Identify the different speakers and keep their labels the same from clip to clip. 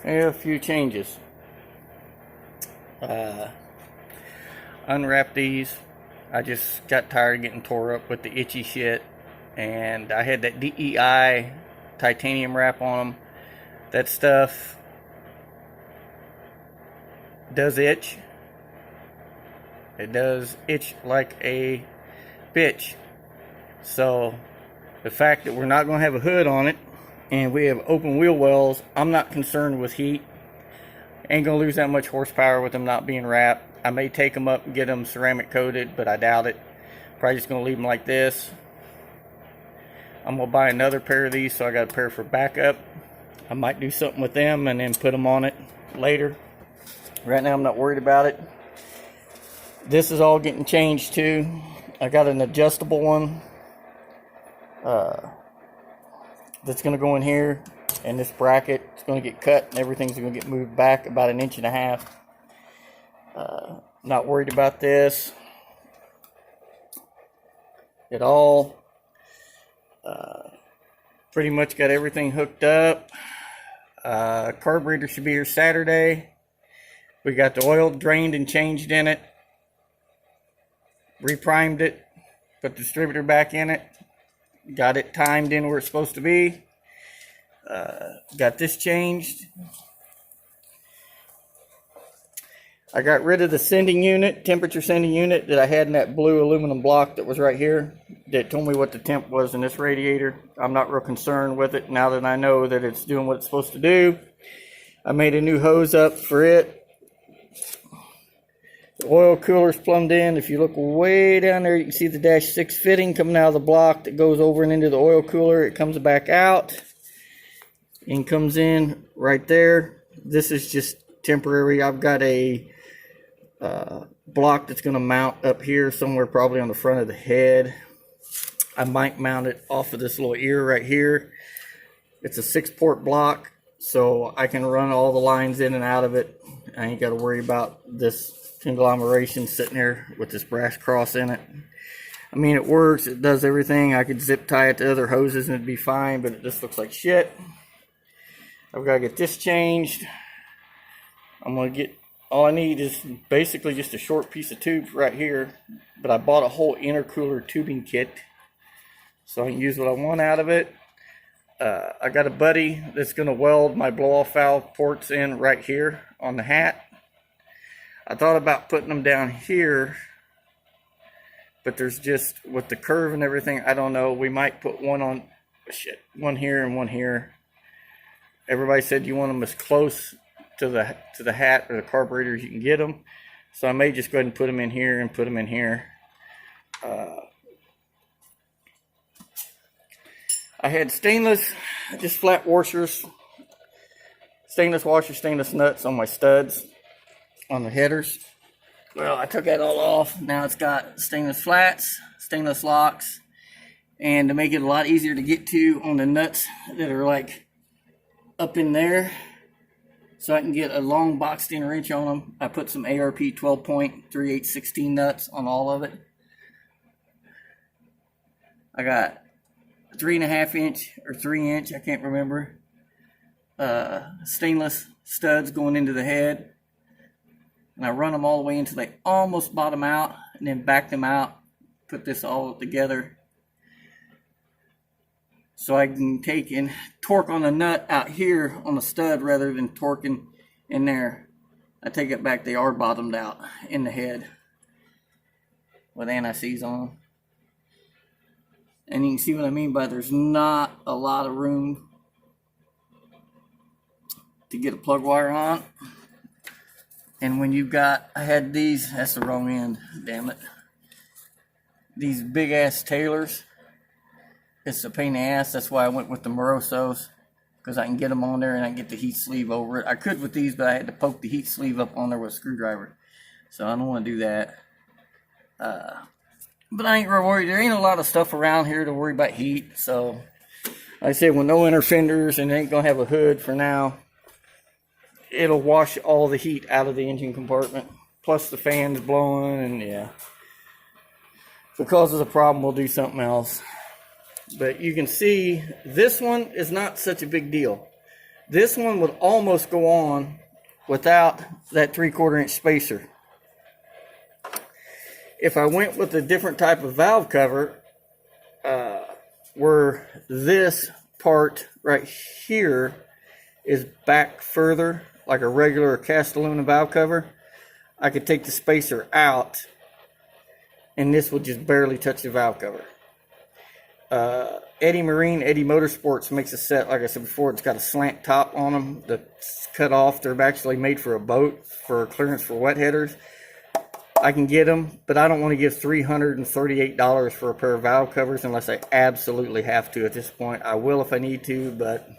Speaker 1: A few changes. Unwrap these. I just got tired of getting tore up with the itchy shit, and I had that DEI titanium wrap on them. That stuff does itch. It does itch like a bitch. So the fact that we're not going to have a hood on it and we have open wheel wells, I'm not concerned with heat. Ain't going to lose that much horsepower with them not being wrapped. I may take them up and get them ceramic coated, but I doubt it. Probably just going to leave them like this. I'm going to buy another pair of these, so I got a pair for backup. I might do something with them and then put them on it later. Right now I'm not worried about it. This is all getting changed too. I got an adjustable one that's going to go in here, and this bracket is going to get cut and everything's going to get moved back about 1.5 inches. Not worried about this at all. Pretty much got everything hooked up. Carburetor should be here Saturday. We got the oil drained and changed in it. Reprimed it. Put the distributor back in it. Got it timed in where it's supposed to be. Got this changed. I got rid of the sending unit, temperature sending unit that I had in that blue aluminum block that was right here that told me what the temp was in this radiator. I'm not real concerned with it now that I know that it's doing what it's supposed to do. I made a new hose up for it. The oil cooler's plumbed in. If you look way down there, you can see the -6 fitting coming out of the block that goes over and into the oil cooler. It comes back out and comes in right there. This is just temporary. I've got a block that's going to mount up here somewhere, probably on the front of the head. I might mount it off of this little ear right here. It's a 6-port block, so I can run all the lines in and out of it. I ain't got to worry about this conglomeration sitting there with this brass cross in it. I mean, it works, it does everything. I could zip tie it to other hoses and it'd be fine, but it just looks like shit. I've got to get this changed. I'm going to get, all I need is basically just a short piece of tube right here, but I bought a whole intercooler tubing kit so I can use what I want out of it. I got a buddy that's going to weld my blow-off valve ports in right here on the hat. I thought about putting them down here, but there's just, with the curve and everything, I don't know. We might put one on, one here and one here. Everybody said you want them as close to the hat or the carburetor as you can get them. So I may just go ahead and put them in here and put them in here. I had stainless, just flat washers, stainless washers, stainless nuts on my studs, on the headers. Well, I took that all off. Now it's got stainless flats, stainless locks, and to make it a lot easier to get to on the nuts that are like up in there, so I can get a long boxed in wrench on them, I put some ARP 12-point 3/8/16 nuts on all of it. I got 3.5 inch or 3 inch, I can't remember, stainless studs going into the head. And I run them all the way until they almost bottom out, and then back them out, put this all together. So I can take and torque on the nut out here on the stud rather than torquing in there. I take it back, they are bottomed out in the head with anti-seize on them. And you can see what I mean by there's not a lot of room to get a plug wire on. And when you've got, I had these, that's the wrong end, damn it. These big ass tailors. It's a pain in the ass. That's why I went with the Morosos, because I can get them on there and I can get the heat sleeve over it. I could with these, but I had to poke the heat sleeve up on there with a screwdriver. So I don't want to do that. But I ain't real worried. There ain't a lot of stuff around here to worry about heat. So, like I said, with no inner fenders and it ain't going to have a hood for now, it'll wash all the heat out of the engine compartment. Plus the fan's blowing, and yeah. If it causes a problem, we'll do something else. But you can see this one is not such a big deal. This one would almost go on without that 3/4 inch spacer. If I went with a different type of valve cover, where this part right here is back further, like a regular cast aluminum valve cover, I could take the spacer out and this would just barely touch the valve cover. Eddie Motorsports makes a set, like I said before, it's got a slant top on them that's cut off. They're actually made for a boat, for clearance for wet headers. I can get them, but I don't want to give $338 for a pair of valve covers unless I absolutely have to at this point. I will if I need to, but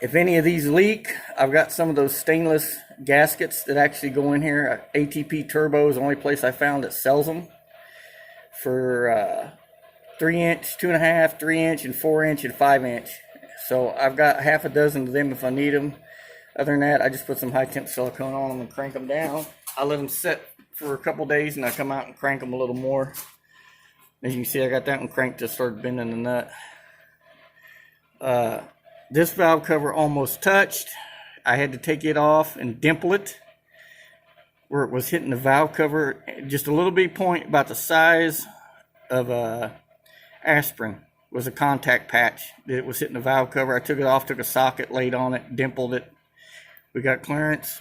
Speaker 1: if any of these leak, I've got some of those stainless gaskets that actually go in here. ATP Turbo is the only place I found that sells them for 3-inch, 2.5, 3-inch, and 4-inch, and 5-inch. So I've got half a dozen of them if I need them. Other than that, I just put some high temp silicone on them and crank them down. I let them sit for a couple days and I come out and crank them a little more. As you can see, I got that one cranked to start bending the nut. This valve cover almost touched. I had to take it off and dimple it where it was hitting the valve cover. Just a little bitty point about the size of a aspirin was a contact patch that was hitting the valve cover. I took it off, took a socket, laid on it, dimpled it. We got clearance.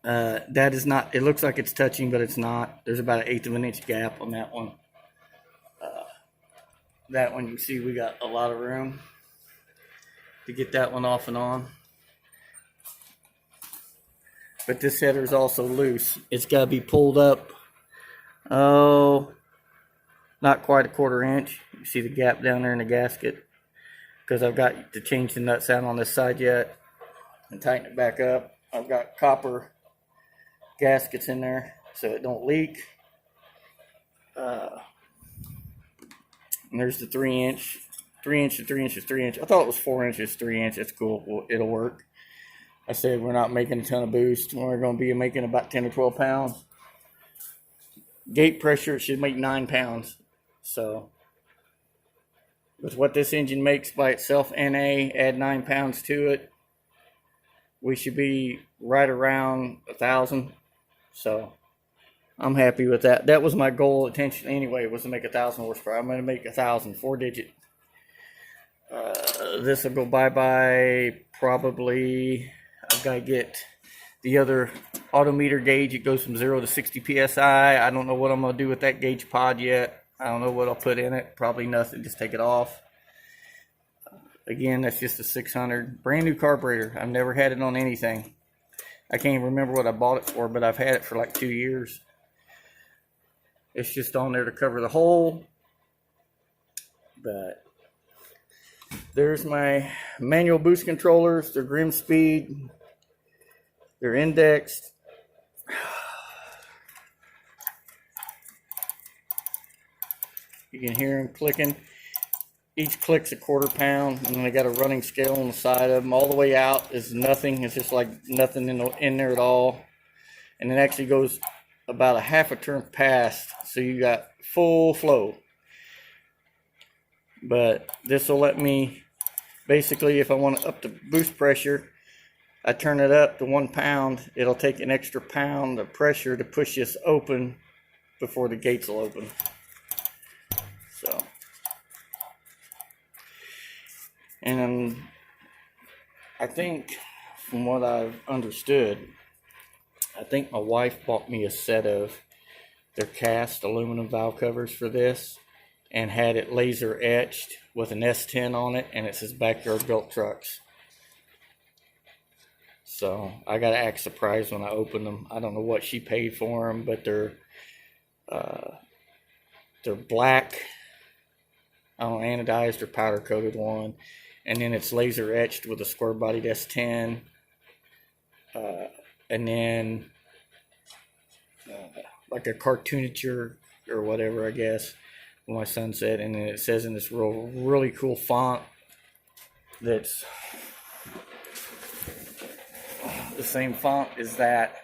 Speaker 1: That is not, it looks like it's touching, but it's not. There's about 1/8 of an inch gap on that one. That one, you can see we got a lot of room to get that one off and on. But this header is also loose. It's got to be pulled up, oh, not quite 1/4 inch. You see the gap down there in the gasket, because I've got to change the nuts out on this side yet and tighten it back up. I've got copper gaskets in there so it don't leak. And there's the 3-inch, 3-inch to 3 inches, 3-inch. I thought it was 4 inches, 3-inch. It's cool. Well, it'll work. I said we're not making a ton of boost. We're going to be making about 10 or 12 pounds. Gate pressure, it should make 9 pounds. So with what this engine makes by itself, NA, add 9 pounds to it, we should be right around 1,000. So I'm happy with that. That was my goal intention anyway, was to make 1,000 horsepower. I'm going to make 1,000, 4-digit. This will go bye-bye probably. I've got to get the other autometer gauge. It goes from 0 to 60 PSI. I don't know what I'm going to do with that gauge pod yet. I don't know what I'll put in it. Probably nothing. Just take it off. Again, that's just a 600. Brand new carburetor. I've never had it on anything. I can't even remember what I bought it for, but I've had it for like 2 years. It's just on there to cover the hole. But there's my manual boost controllers. They're Grim Speed. They're indexed. You can hear them clicking. Each click's 1/4 pound, and then they got a running scale on the side of them. All the way out is nothing. It's just like nothing in there at all. And it actually goes about a half a turn past, so you got full flow. But this will let me, basically, if I want to up the boost pressure, I turn it up to 1 pound. It'll take an extra pound of pressure to push this open before the gates will open. So, and I think, from what I've understood, I think my wife bought me a set of their cast aluminum valve covers for this and had it laser etched with an S10 on it, and it says Backyard Built Trucks. So I got to act surprised when I open them. I don't know what she paid for them, but they're black. I don't know, anodized or powder coated one, and then it's laser etched with a square bodied S10, and then like a cartoonature or whatever, I guess, my son said, and then it says in this really cool font that's the same font as that.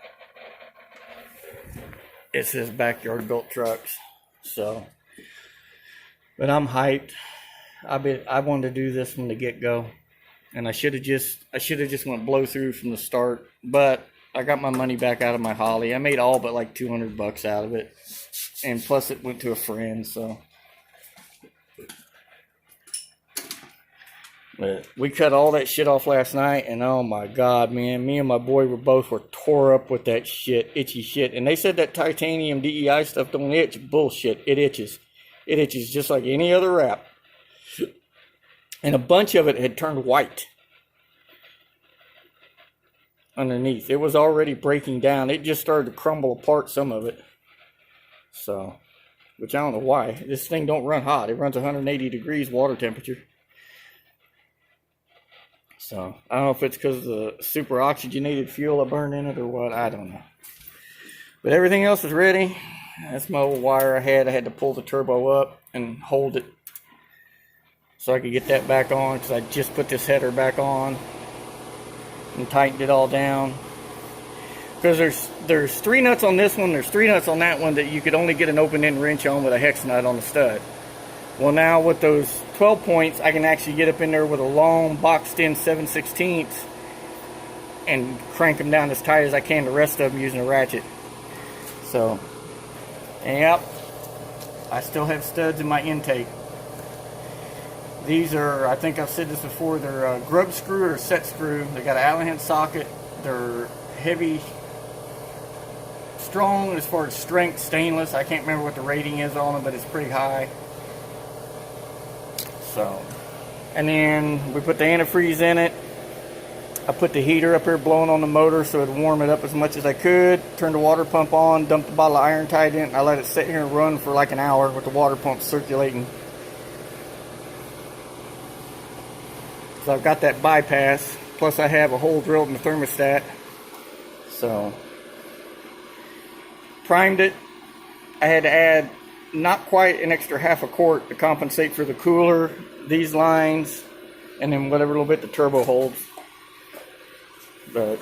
Speaker 1: It says Backyard Built Trucks. So, but I'm hyped. I wanted to do this from the get-go, and I should have just went blow through from the start, but I got my money back out of my Holly. I made all but like $200 out of it, and plus it went to a friend. So, but we cut all that shit off last night, and oh my god, man, me and my boy were tore up with that shit, itchy shit. And they said that titanium DEI stuff don't itch. Bullshit, it itches. It itches just like any other wrap. And a bunch of it had turned white underneath. It was already breaking down. It just started to crumble apart, some of it. So, which I don't know why. This thing don't run hot. It runs 180 degrees water temperature. So, I don't know if it's because of the super oxygenated fuel I burned in it or what. I don't know. But everything else is ready. That's my old wire I had. I had to pull the turbo up and hold it so I could get that back on, because I just put this header back on and tightened it all down. Because there's 3 nuts on this one, there's 3 nuts on that one that you could only get an open-end wrench on with a hex nut on the stud. Well, now with those 12 points, I can actually get up in there with a long boxed-in 7/16 and crank them down as tight as I can, the rest of them using a ratchet. So, and yep, I still have studs in my intake. These are, I think I've said this before, they're grub screw or set screw. They got an Allen head socket. They're heavy, strong as far as strength, stainless. I can't remember what the rating is on them, but it's pretty high. So, and then we put the antifreeze in it. I put the heater up here blowing on the motor so it'd warm it up as much as I could. Turned the water pump on, dumped the bottle of iron tight in. I let it sit here and run for like an hour with the water pump circulating. So I've got that bypass, plus I have a hole drilled in the thermostat. So, primed it. I had to add not quite an extra half a quart to compensate for the cooler, these lines, and then whatever little bit the turbo holds. But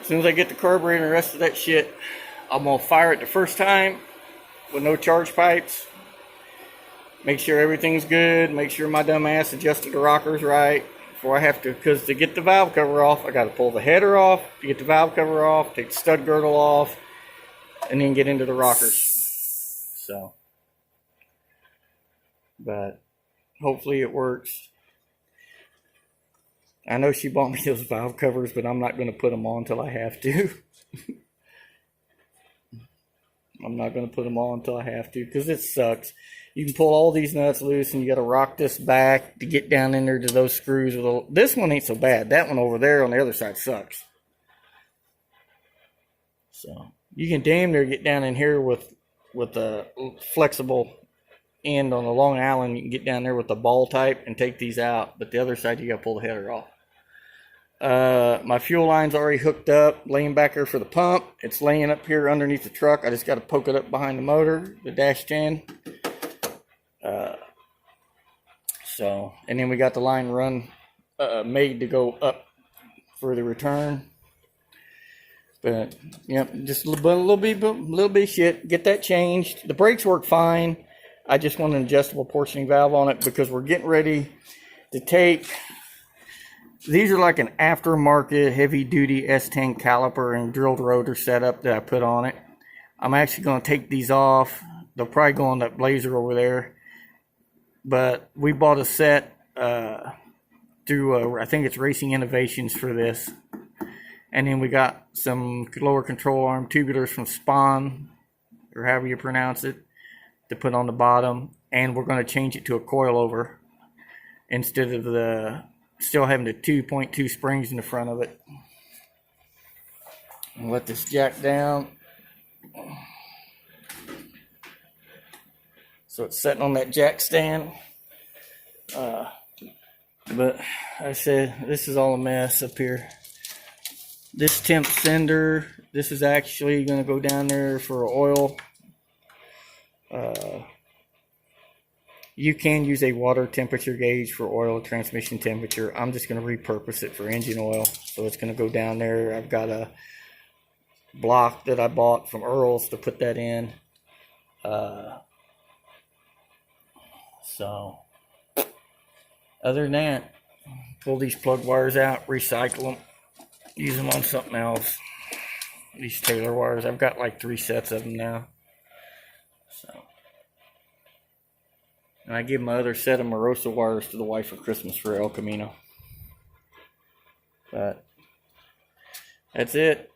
Speaker 1: as soon as I get the carburetor and the rest of that shit, I'm going to fire it the first time with no charge pipes. Make sure everything's good. Make sure my dumb ass adjusted the rockers right before I have to, because to get the valve cover off, I got to pull the header off, to get the valve cover off, take the stud girdle off, and then get into the rockers. So, but hopefully it works. I know she bought me those valve covers, but I'm not going to put them on until I have to. I'm not going to put them on until I have to, because it sucks. You can pull all these nuts loose, and you got to rock this back to get down in there to those screws. This one ain't so bad. That one over there on the other side sucks. So you can damn near get down in here with a flexible end on the Long Allen. You can get down there with the ball type and take these out, but the other side you got to pull the header off. My fuel line's already hooked up, laying back there for the pump. It's laying up here underneath the truck. I just got to poke it up behind the motor, the dash 10. So, and then we got the line run made to go up for the return. But yep, just a little bit of shit. Get that changed. The brakes work fine. I just want an adjustable portioning valve on it because we're getting ready to take. These are like an aftermarket heavy-duty S10 caliper and drilled rotor setup that I put on it. I'm actually going to take these off. They'll probably go on that Blazer over there. But we bought a set through, I think it's Racing Innovations for this. And then we got some lower control arm tubulars from Spawn, or however you pronounce it, to put on the bottom. And we're going to change it to a coilover instead of the still having the 2.2 springs in the front of it. I'll let this jack down. So it's sitting on that jack stand. But I said, this is all a mess up here. This temp sender, this is actually going to go down there for oil. You can use a water temperature gauge for oil transmission temperature. I'm just going to repurpose it for engine oil. So it's going to go down there. I've got a block that I bought from Earl's to put that in. So, other than that, pull these plug wires out, recycle them, use them on something else. These Taylor wires, I've got like 3 sets of them now. So, and I give my other set of Morosa wires to the wife for Christmas for El Camino. But that's it.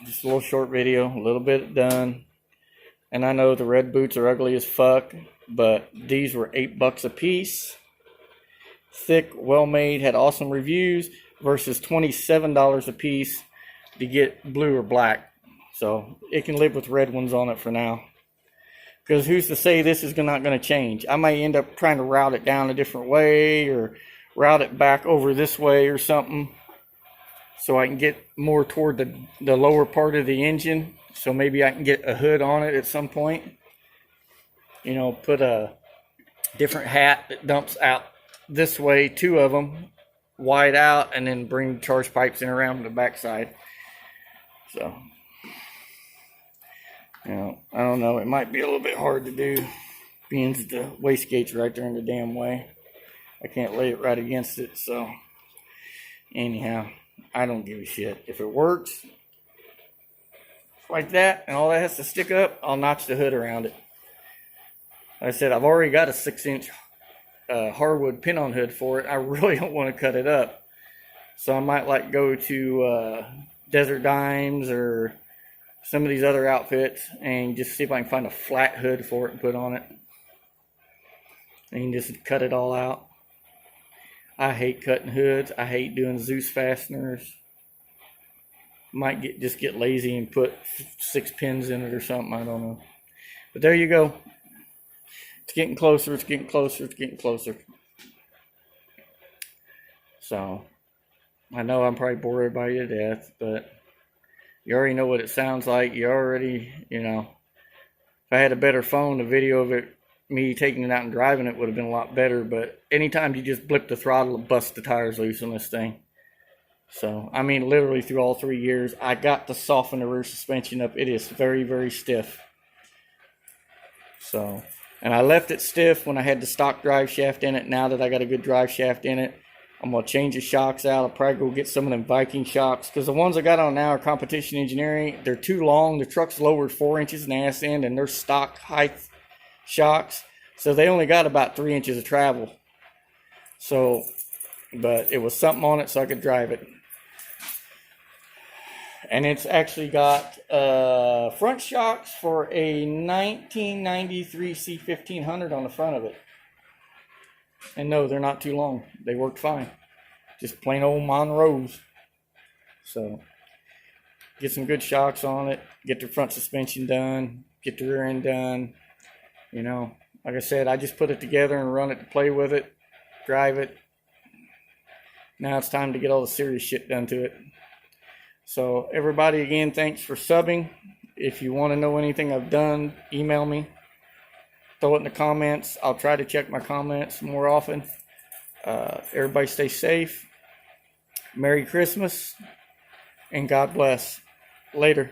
Speaker 1: Just a little short video, a little bit done. And I know the red boots are ugly as fuck, but these were $8 a piece. Thick, well made, had awesome reviews, versus $27 a piece to get blue or black. So it can live with red ones on it for now. Because who's to say this is not going to change? I might end up trying to route it down a different way, or route it back over this way or something, so I can get more toward the lower part of the engine. So maybe I can get a hood on it at some point. You know, put a different hat that dumps out this way, 2 of them, wide out, and then bring charge pipes in around the backside. So, you know, I don't know. It might be a little bit hard to do, being the wastegate's right there in the damn way. I can't lay it right against it. So, anyhow, I don't give a shit. If it works like that and all that has to stick up, I'll notch the hood around it. Like I said, I've already got a 6-inch hardwood pin-on hood for it. I really don't want to cut it up. So I might like go to Desert Dimes or some of these other outfits and just see if I can find a flat hood for it and put on it. And just cut it all out. I hate cutting hoods. I hate doing Zeus fasteners. Might just get lazy and put 6 pins in it or something. I don't know. But there you go. It's getting closer. It's getting closer. It's getting closer. So, I know I'm probably bored everybody to death, but you already know what it sounds like. You already, you know, if I had a better phone, the video of it, me taking it out and driving it would have been a lot better. But anytime you just blip the throttle, it busts the tires loose on this thing. So, I mean, literally through all 3 years, I got to soften the rear suspension up. It is very, very stiff. So, and I left it stiff when I had the stock drive shaft in it. Now that I got a good drive shaft in it, I'm going to change the shocks out. I'll probably go get some of them Viking shocks, because the ones I got on now are competition engineering. They're too long. The truck's lowered 4 inches in the ass end, and they're stock height shocks. So they only got about 3 inches of travel. So, but it was something on it so I could drive it. And it's actually got front shocks for a 1993 C1500 on the front of it. And no, they're not too long. They worked fine. Just plain old Monroes. So, get some good shocks on it. Get the front suspension done. Get the rear end done. You know, like I said, I just put it together and run it to play with it. Drive it. Now it's time to get all the serious shit done to it. So, everybody, again, thanks for subbing. If you want to know anything I've done, email me. Throw it in the comments. I'll try to check my comments more often. Everybody stay safe. Merry Christmas. And God bless. Later.